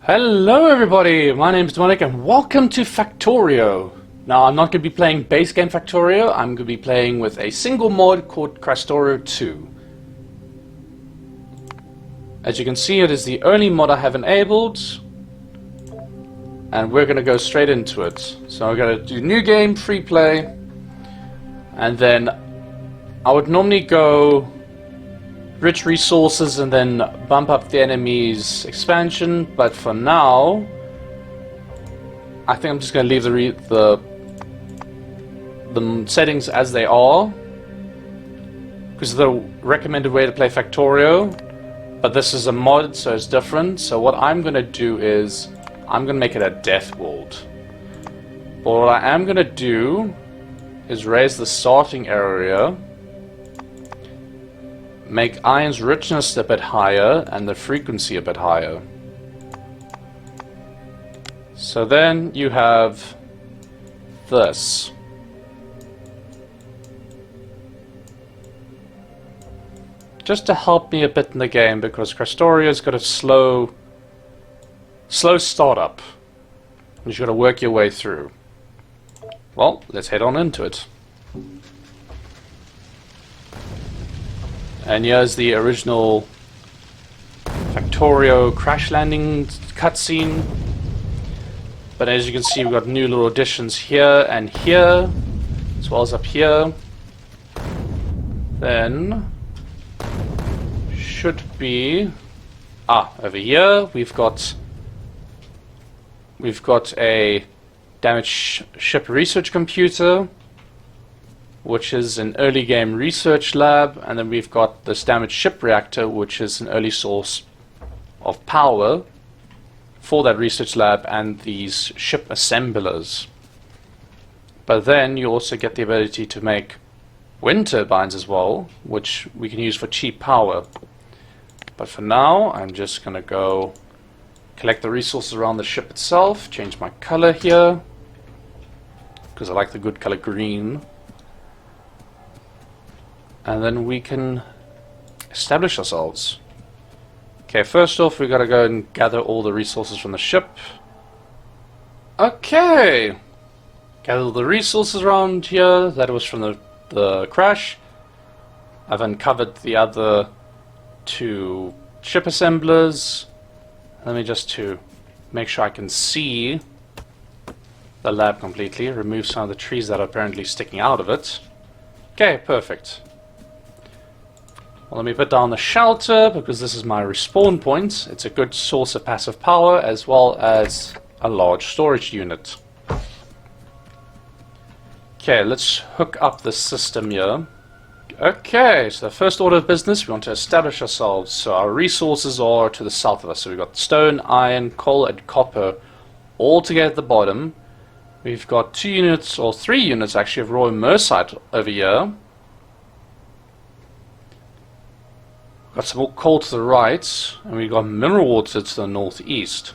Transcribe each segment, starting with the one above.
Hello everybody, my name is Demonnic and welcome to Factorio. Now I'm not going to be playing base game Factorio, I'm going to be playing with a single mod called Krastorio 2. As you can see, it is the only mod I have enabled, and we're going to go straight into it. So we're going to do new game, free play, and then I would normally go rich resources and then bump up the enemy's expansion, but for now I think I'm just going to leave the settings as they are, because it's the recommended way to play Factorio, but this is a mod so it's different. So what I'm going to do is I'm going to make it a Deathworld. But what I am going to do is raise the starting area, make iron's richness a bit higher and the frequency a bit higher. So then you have this. Just to help me a bit in the game, because Krastorio's got a slow startup. You've got to work your way through. Well, let's head on into it. And here's the original Factorio crash landing cutscene. But as you can see, we've got new little additions here and here, as well as up here. Then should be over here we've got a damaged ship research computer, which is an early game research lab, and then we've got this damaged ship reactor, which is an early source of power for that research lab and these ship assemblers. But then you also get the ability to make wind turbines as well, which we can use for cheap power. But for now I'm just gonna go collect the resources around the ship itself, change my color here because I like the good color green. And then we can establish ourselves. Okay, first off we gotta go and gather all the resources from the ship. Okay! Gather the resources around here. That was from the crash. I've uncovered the other two ship assemblers. Let me just to make sure I can see the lab completely. Remove some of the trees that are apparently sticking out of it. Okay, perfect. Well, let me put down the shelter, because this is my respawn point. It's a good source of passive power, as well as a large storage unit. Okay, let's hook up the system here. Okay, so the first order of business, we want to establish ourselves. So our resources are to the south of us. So we've got stone, iron, coal, and copper all together at the bottom. We've got 2 units, or 3 units actually, of raw immersite over here. Got some more coal to the right, and we've got mineral water to the northeast.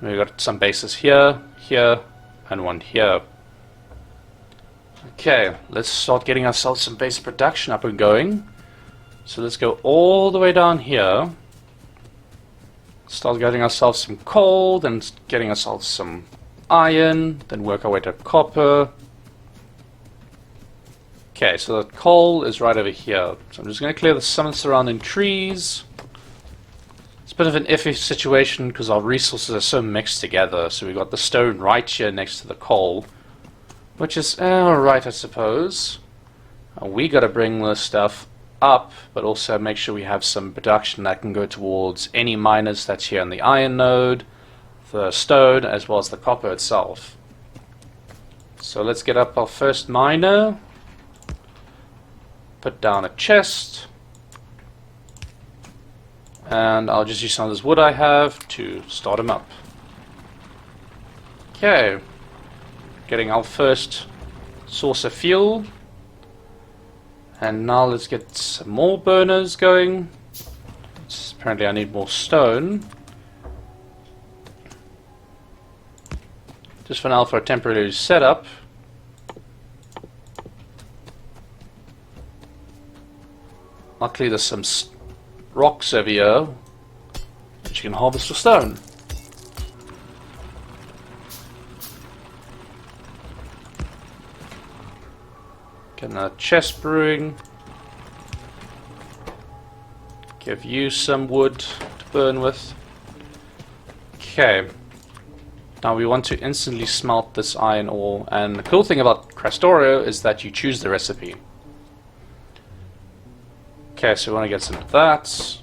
We've got some bases here, here, and one here. Okay, let's start getting ourselves some base production up and going. So let's go all the way down here. Start getting ourselves some coal, then getting ourselves some iron, then work our way to copper. Okay, so the coal is right over here. So I'm just going to clear some of the surrounding trees. It's a bit of an iffy situation because our resources are so mixed together. So we've got the stone right here next to the coal, which is alright, I suppose. And we got to bring this stuff up, but also make sure we have some production that can go towards any miners that's here in the iron node, the stone, as well as the copper itself. So let's get up our first miner. Put down a chest, and I'll just use some of this wood I have to start him up. Okay, getting our first source of fuel, and now let's get some more burners going. Apparently I need more stone. Just for now, for a temporary setup. Luckily there's some rocks over here which you can harvest for stone. Get another chest brewing. Give you some wood to burn with. Okay. Now we want to instantly smelt this iron ore, and the cool thing about Krastorio is that you choose the recipe. Okay, so we want to get some of that.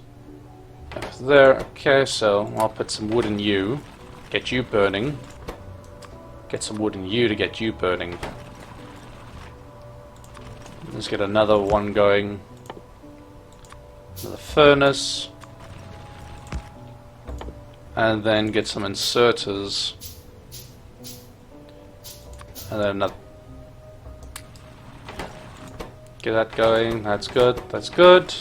Over there. Okay, so I'll put some wood in you. Get you burning. Get some wood in you to get you burning. Let's get another one going. Another furnace. And then get some inserters. And then another. Get that going. That's good. That's good.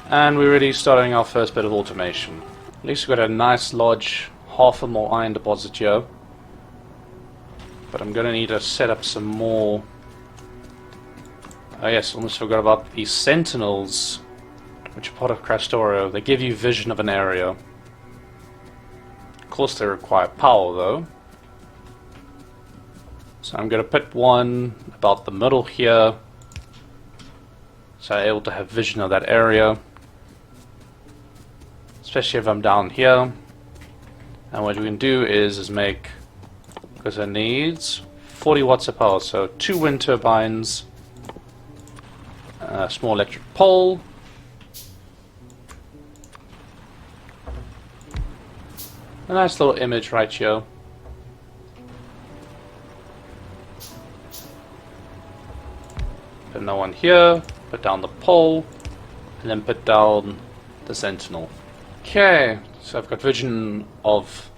And we're already starting our first bit of automation. At least we've got a nice large half a more iron deposit here. But I'm going to need to set up some more. Oh yes, almost forgot about these sentinels, which are part of Krastorio. They give you vision of an area. Of course they require power though. So I'm going to put one about the middle here, so I'm able to have vision of that area. Especially if I'm down here. And what we can do is make, because it needs 40 watts of power, so 2 wind turbines, a small electric pole, a nice little image right here. Put another one here, put down the pole, and then put down the sentinel. Okay, so I've got vision of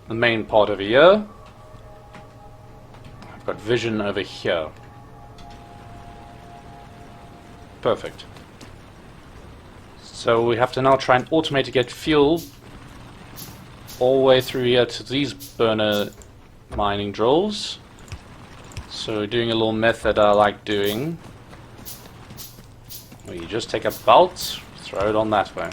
the main part over here. I've got vision over here. Perfect. So we have to now try and automate to get fuel all the way through here to these burner mining drills. So we're doing a little method I like doing, where you just take a belt, throw it on that way.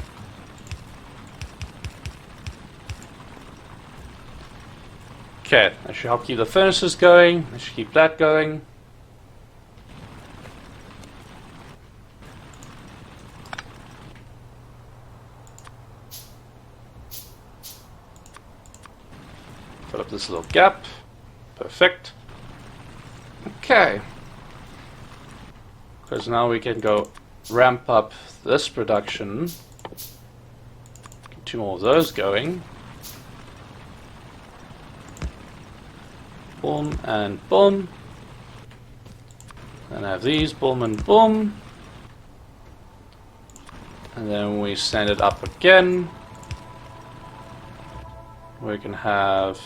Okay, that should help keep the furnaces going. That should keep that going. Fill up this little gap. Perfect. Okay. Because now we can go ramp up this production. Get 2 more of those going. Boom and boom. And I have these, boom and boom. And then we send it up again. We can have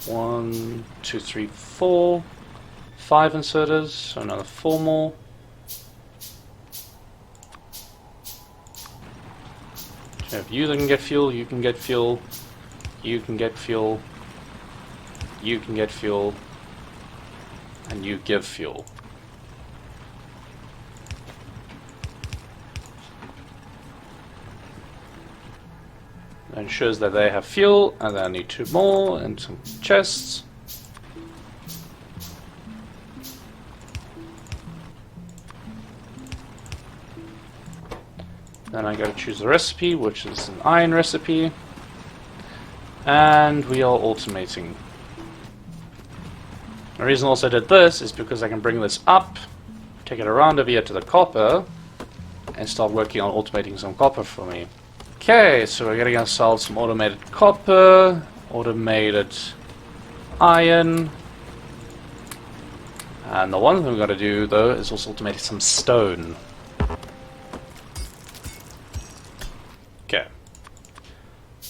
1, 2, 3, 4, 5 inserters, so another 4 more. So if you can get fuel, you can get fuel, you can get fuel, you can get fuel, and you give fuel. That ensures that they have fuel, and then I need 2 more, and some chests. Then I gotta choose a recipe, which is an iron recipe. And we are automating. The reason also I did this is because I can bring this up, take it around over here to the copper, and start working on automating some copper for me. Okay, so we're getting ourselves some automated copper, automated iron. And the one thing we've got to do though is also automate some stone. Okay.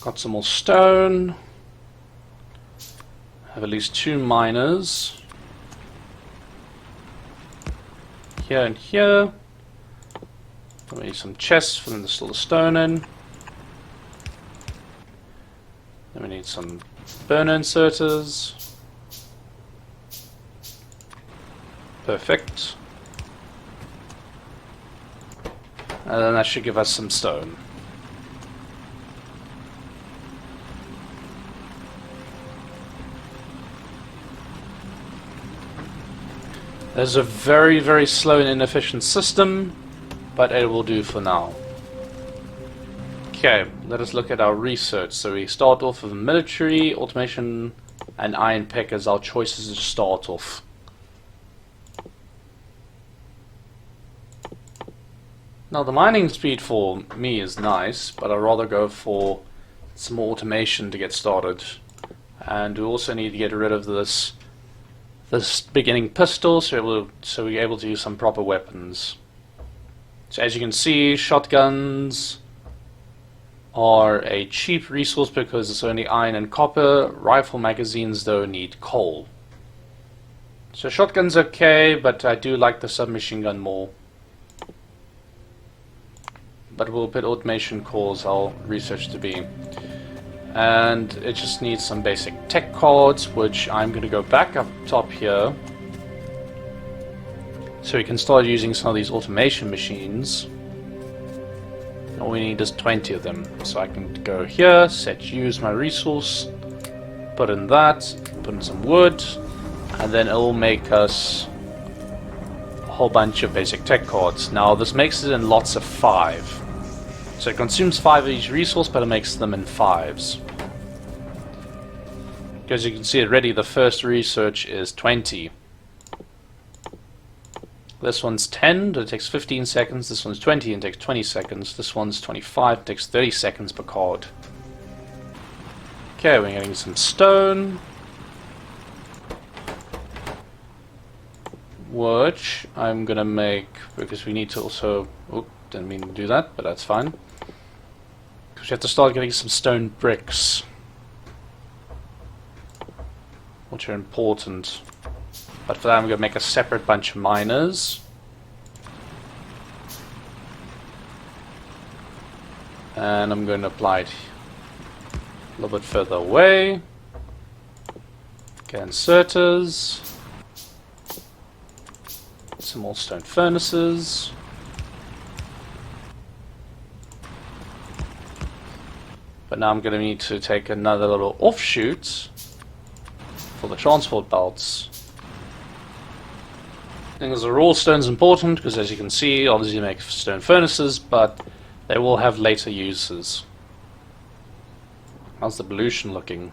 Got some more stone. Have at least 2 miners. Here and here. We need some chests for them to store the stone in. Then we need some burner inserters. Perfect. And then that should give us some stone. There's a very, very slow and inefficient system, but it will do for now. Okay, let us look at our research. So we start off with military, automation, and iron pick as our choices to start off. Now the mining speed for me is nice, but I'd rather go for some more automation to get started. And we also need to get rid of this beginning pistol, so we're able to use some proper weapons. So as you can see, shotguns are a cheap resource because it's only iron and copper. Rifle magazines though need coal. So shotgun's okay, but I do like the submachine gun more. But we'll put automation cores our research to be. And it just needs some basic tech cards, which I'm going to go back up top here. So we can start using some of these automation machines. All we need is 20 of them. So I can go here, set use my resource, put in that, put in some wood, and then it will make us a whole bunch of basic tech cards. Now this makes it in lots of 5. So it consumes 5 of each resource, but it makes them in 5s. As you can see already, the first research is 20. This one's 10, it takes 15 seconds. This one's 20 and takes 20 seconds. This one's 25, it takes 30 seconds per card. Okay, we're getting some stone. Which I'm gonna make, because we need to also... Oop, didn't mean to do that, but that's fine. Because we have to start getting some stone bricks, which are important. But for that I'm going to make a separate bunch of miners. And I'm going to apply it a little bit further away. Okay, inserters. Some more stone furnaces. But now I'm going to need to take another little offshoot for the transport belts. I think the raw stone's important because, as you can see, obviously you make stone furnaces, but they will have later uses. How's the pollution looking?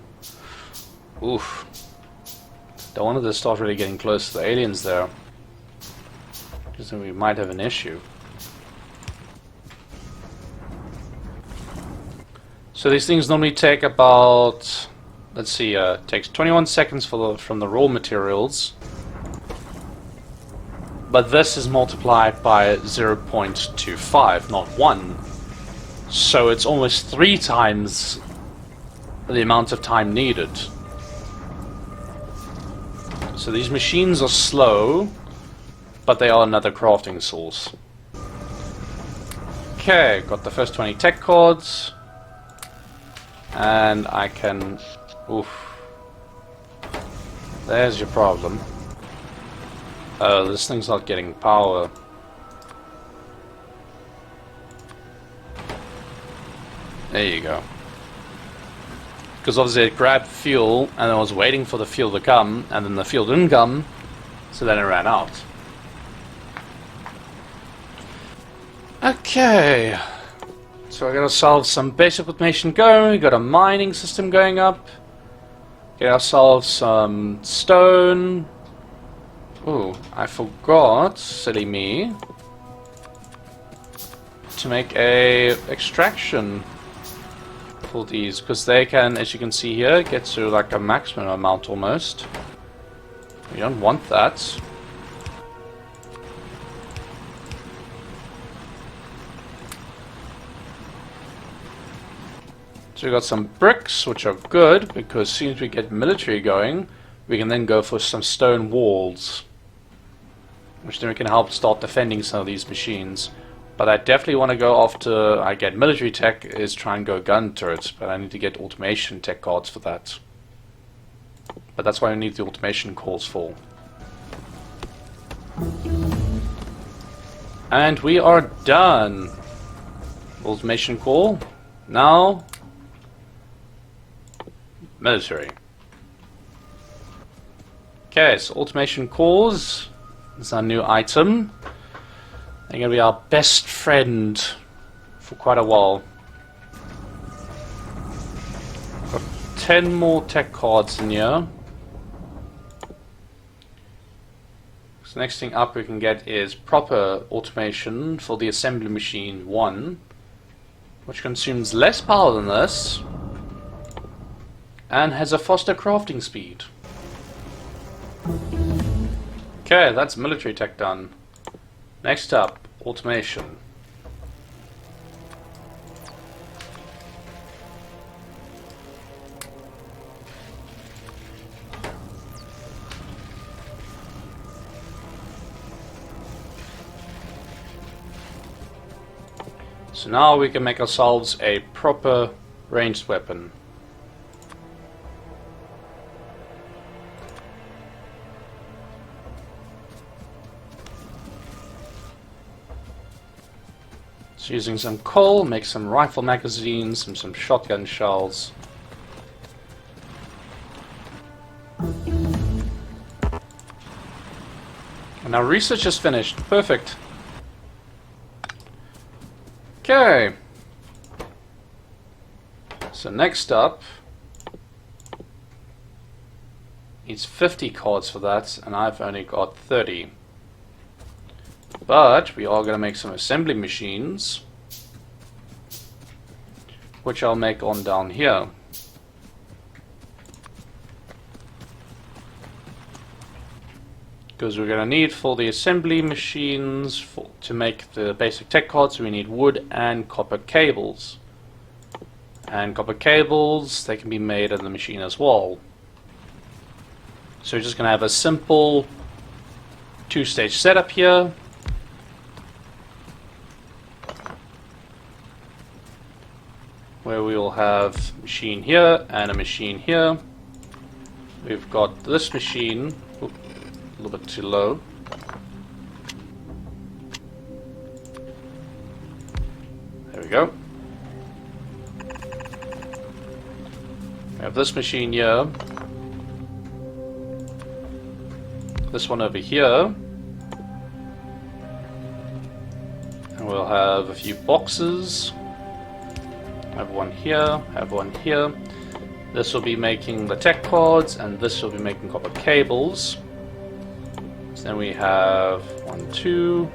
Oof. Don't want it to start really getting close to the aliens there, because then we might have an issue. So these things normally take about, let's see, takes 21 seconds from the raw materials. But this is multiplied by 0.25, not 1. So it's almost 3 times the amount of time needed. So these machines are slow, but they are another crafting source. Okay, got the first 20 tech cards. And I can... Oof. There's your problem. This thing's not getting power. There you go. Because obviously it grabbed fuel, and I was waiting for the fuel to come, and then the fuel didn't come, so then it ran out. Okay. So I got ourselves some basic automation going, we got a mining system going up. Get ourselves some stone. Ooh, I forgot, silly me, to make a extraction for these, because they can, as you can see here, get to like a maximum amount almost. We don't want that. So we got some bricks, which are good, because as soon as we get military going, we can then go for some stone walls, which then we can help start defending some of these machines. But I definitely want to go after I get military tech, is try and go gun turrets, but I need to get automation tech cards for that. But that's why I need the automation cores for. And we are done. Automation core. Now, military. Okay, so automation cores. It's our new item. They're going to be our best friend for quite a while. Got 10 more tech cards in here. So next thing up we can get is proper automation for the assembly machine 1, which consumes less power than this and has a faster crafting speed. Okay, that's military tech done. Next up, automation. So now we can make ourselves a proper ranged weapon. So using some coal, make some rifle magazines and some shotgun shells. And our research is finished. Perfect. Okay. So next up, needs 50 cards for that, and I've only got 30. But we are going to make some assembly machines, which I'll make on down here. Because we're going to need for the assembly machines to make the basic tech cards, we need wood and copper cables. And copper cables, they can be made in the machine as well. So we're just going to have a simple two-stage setup here. Where we will have a machine here and a machine here. We've got this machine. Oop, a little bit too low. There we go. We have this machine here. This one over here. And we'll have a few boxes. Have one here, have one here. This will be making the tech cards, and this will be making copper cables. So then we have 1, 2.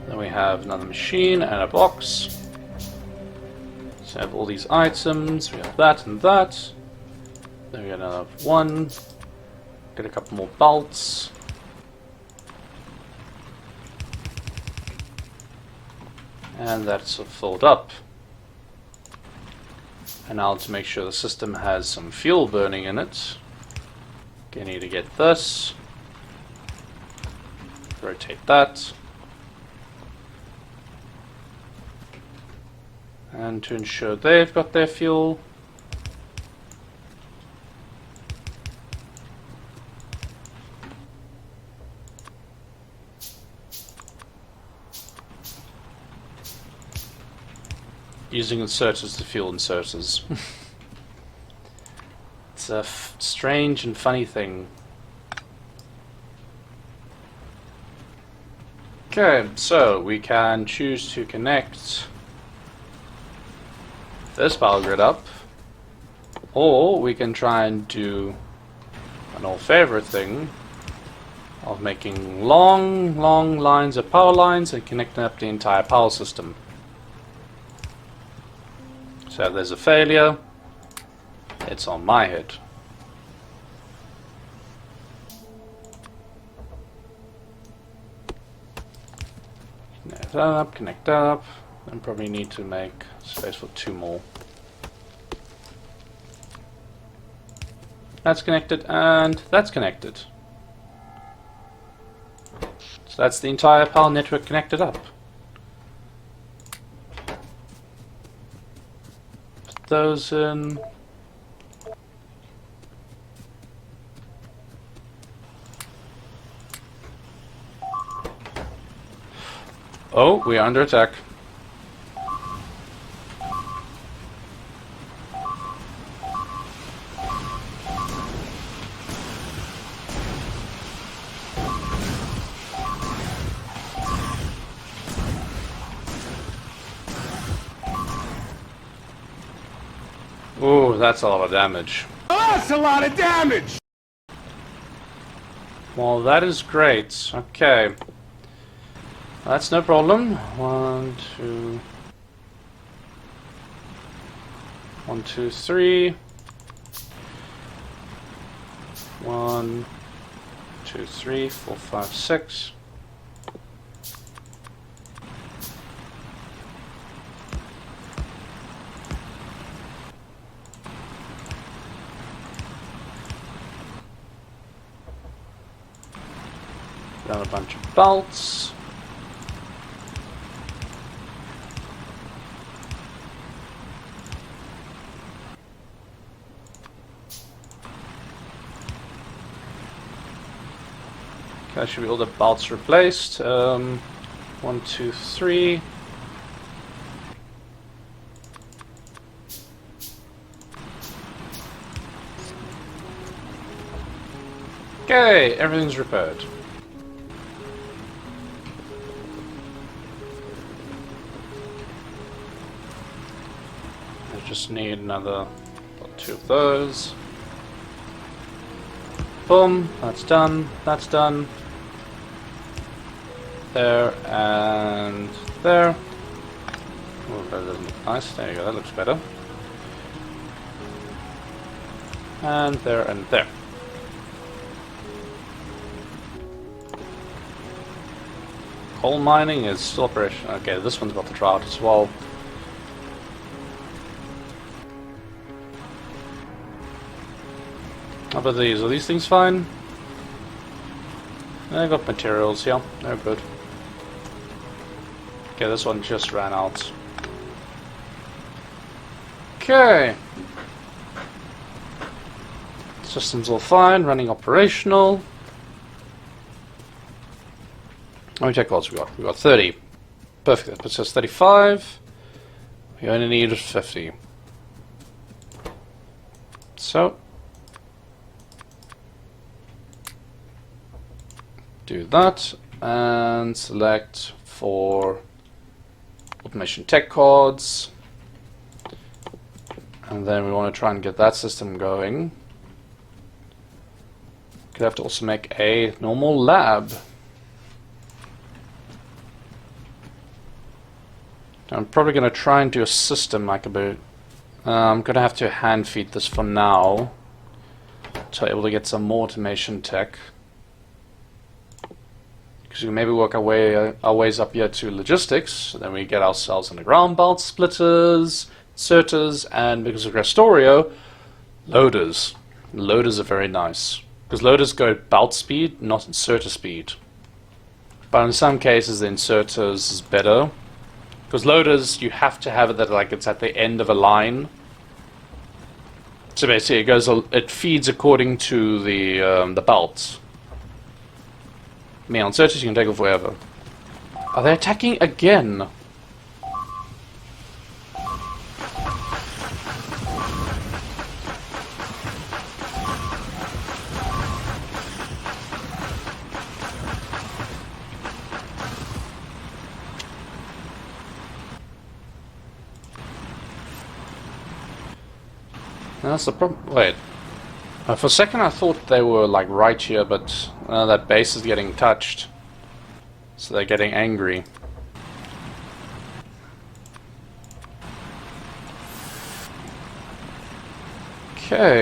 Then we have another machine and a box. So I have all these items, we have that and that. Then we got another one. Get a couple more bolts. And that's filled up. And now to make sure the system has some fuel burning in it, you need to get this. Rotate that. And to ensure they've got their fuel, using inserters to fuel inserters. It's a strange and funny thing. Okay, so we can choose to connect this power grid up, or we can try and do an old favorite thing of making long lines of power lines and connecting up the entire power system. So if there's a failure, it's on my head. Connect that up, connect that up. And probably need to make space for 2 more. That's connected, and that's connected. So that's the entire power network connected up. Put those in. Oh, we are under attack. Ooh, that's a lot of damage. Oh, that's a lot of damage! Well, that is great. Okay. That's no problem. 1, 2... 1, 2, 3. 1, 2, 3, 4, 5, 6. Got a bunch of bolts. Okay, should be all the bolts replaced. 1, 2, 3. Okay, everything's repaired. I just need another 2 of those. Boom, that's done, that's done. There and there. Oh, that doesn't look nice. There you go, that looks better. And there and there. Coal mining is still operational. Okay, this one's got the drought as well. How about these? Are these things fine? I got materials, yeah, they're good. Okay, this one just ran out. Okay. Systems all fine, running operational. How many tech cards we got? We got 30. Perfect, that puts us 35. We only need 50. So, do that and select for automation tech cards, and then we want to try and get that system going. Could have to also make a normal lab. I'm probably going to try and do a system like a bit. I'm going to have to hand feed this for now to be able to get some more automation tech. Because we can maybe work our ways up here to logistics, so then we get ourselves underground belt splitters, inserters, and because of Krastorio, loaders. Loaders are very nice. Because loaders go at belt speed, not inserter speed. But in some cases the inserters is better. Because loaders, you have to have it that like it's at the end of a line. So basically it feeds according to the belts. On inserters you can take off wherever. Are they attacking again? That's the problem. Wait. For a second I thought they were like right here, but that base is getting touched. So they're getting angry. Okay.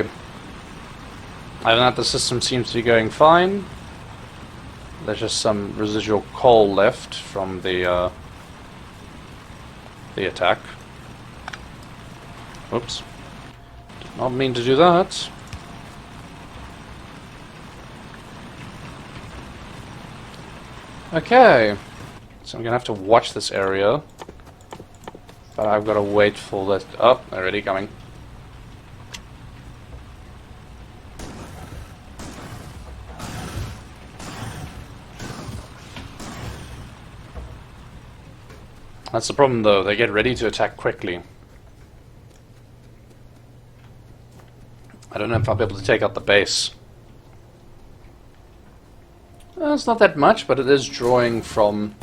Other than that, the system seems to be going fine. There's just some residual coal left from the attack. Oops. Did not mean to do that. Okay, so I'm gonna have to watch this area, but I've got to wait for that. Oh, they're already coming. That's the problem though, they get ready to attack quickly. I don't know if I'll be able to take out the base. Well, it's not that much, but it is drawing from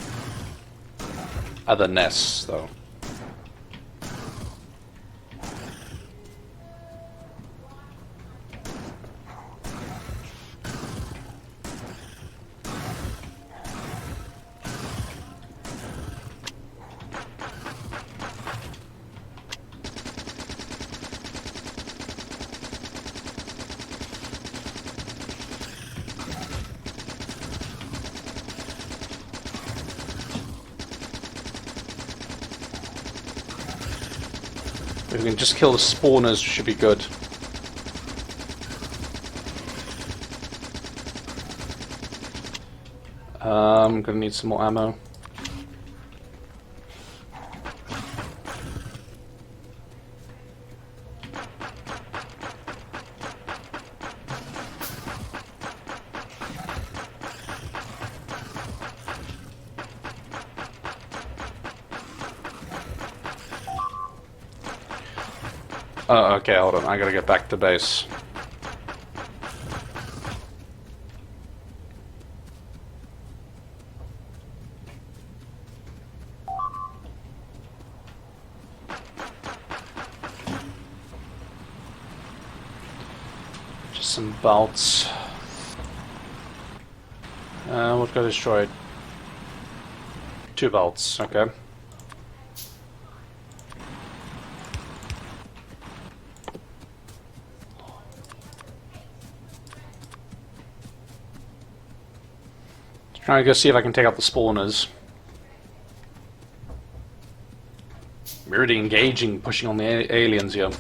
other nests though. If we can just kill the spawners, should be good. I'm gonna need some more ammo. Oh, okay, hold on. I gotta get back to base. Just some belts. What got destroyed? 2 belts, okay. Trying to go see if I can take out the spawners. We're really engaging, pushing on the aliens here.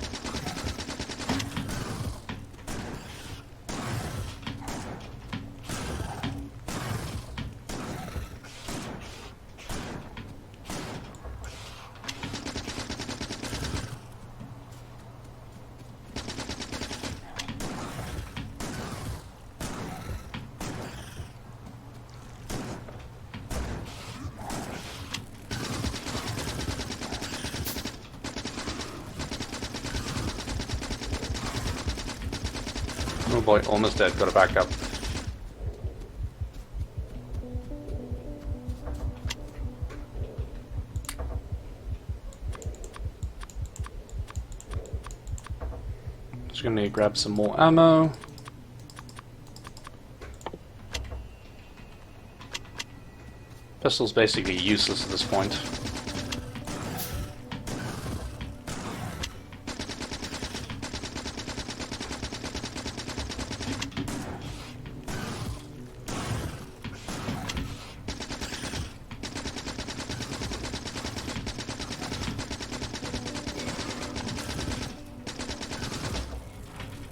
Oh boy, almost dead. Gotta back up. Just gonna need to grab some more ammo. Pistol's basically useless at this point.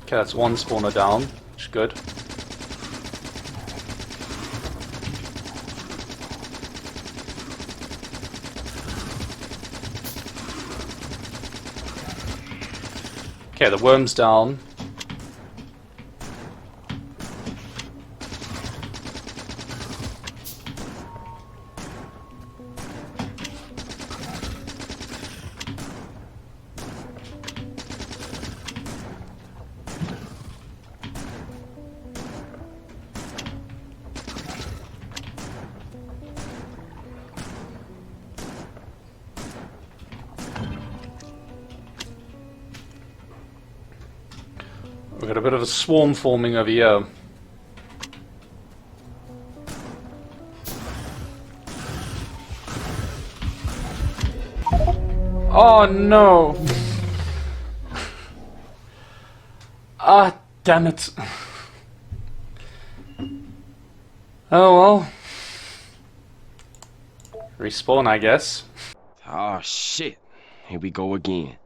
Okay, that's one spawner down, which is good. Okay, the worm's down. We've got a bit of a swarm forming over here. Oh no! Ah, damn it. Oh well. Respawn, I guess. Oh shit. Here we go again.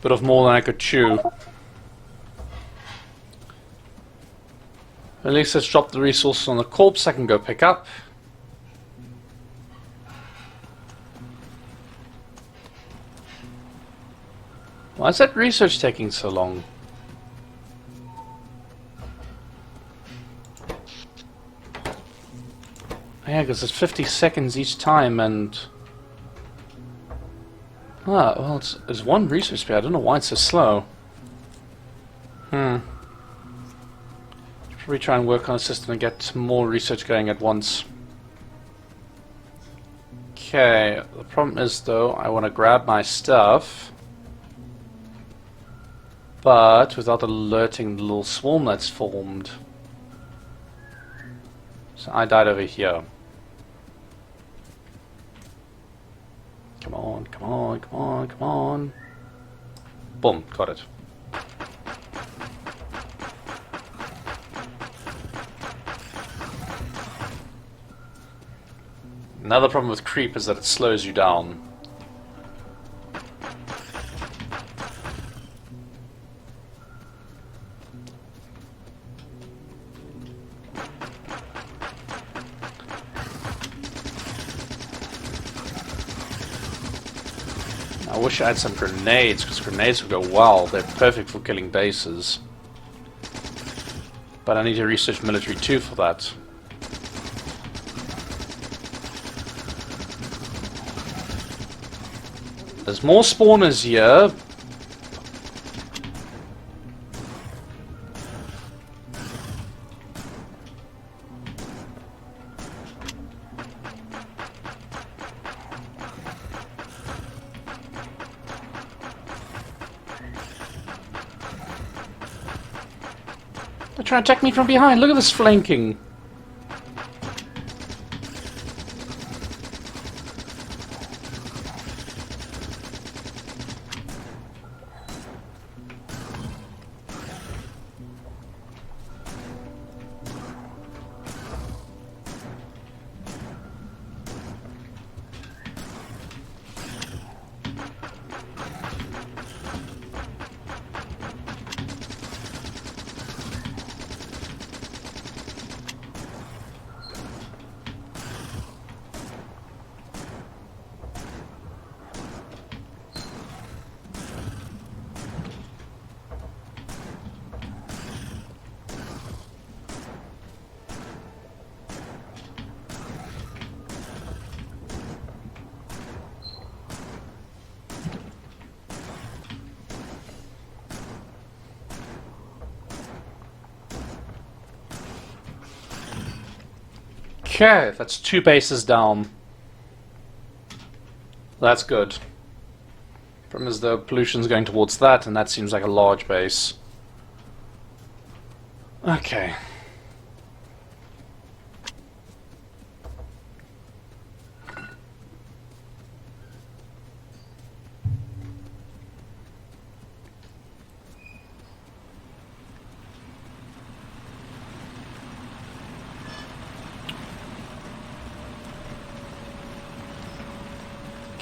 Bit of more than I could chew. At least let's drop the resources on the corpse I can go pick up. Why is that research taking so long? Yeah, because it's 50 seconds each time, and... Ah, well, it's one research speed. I don't know why it's so slow. Should probably try and work on a system and get more research going at once. Okay, the problem is, though, I want to grab my stuff, but without alerting the little swarm that's formed. So I died over here. Come on, come on, come on, come on. Boom, got it. Another problem with creep is that it slows you down. I wish I had some grenades, because grenades would go well. They're perfect for killing bases. But I need to research military too for that. There's more spawners here. They're trying to attack me from behind. Look at this flanking. Okay, that's 2 bases down. That's good. Problem is the pollution's going towards that, and that seems like a large base. Okay.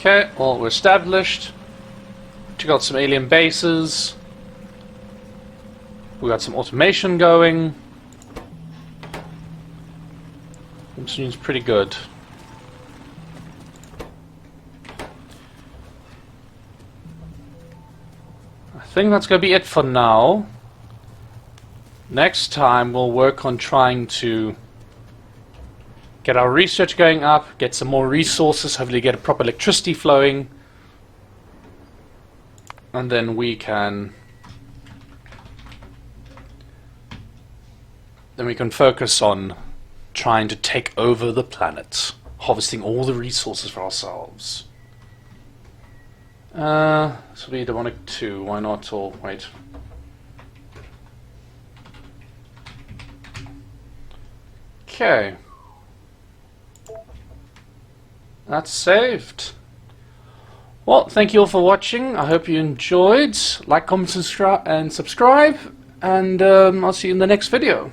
Okay, well, we're established. We got some alien bases. We got some automation going. This seems pretty good. I think that's going to be it for now. Next time we'll work on trying to get our research going up, get some more resources, hopefully get a proper electricity flowing, and then we can focus on trying to take over the planet, harvesting all the resources for ourselves. This will be Demonic 2, why not? Or wait. Okay. That's saved. Well, thank you all for watching. I hope you enjoyed. Like, comment, and subscribe. And I'll see you in the next video.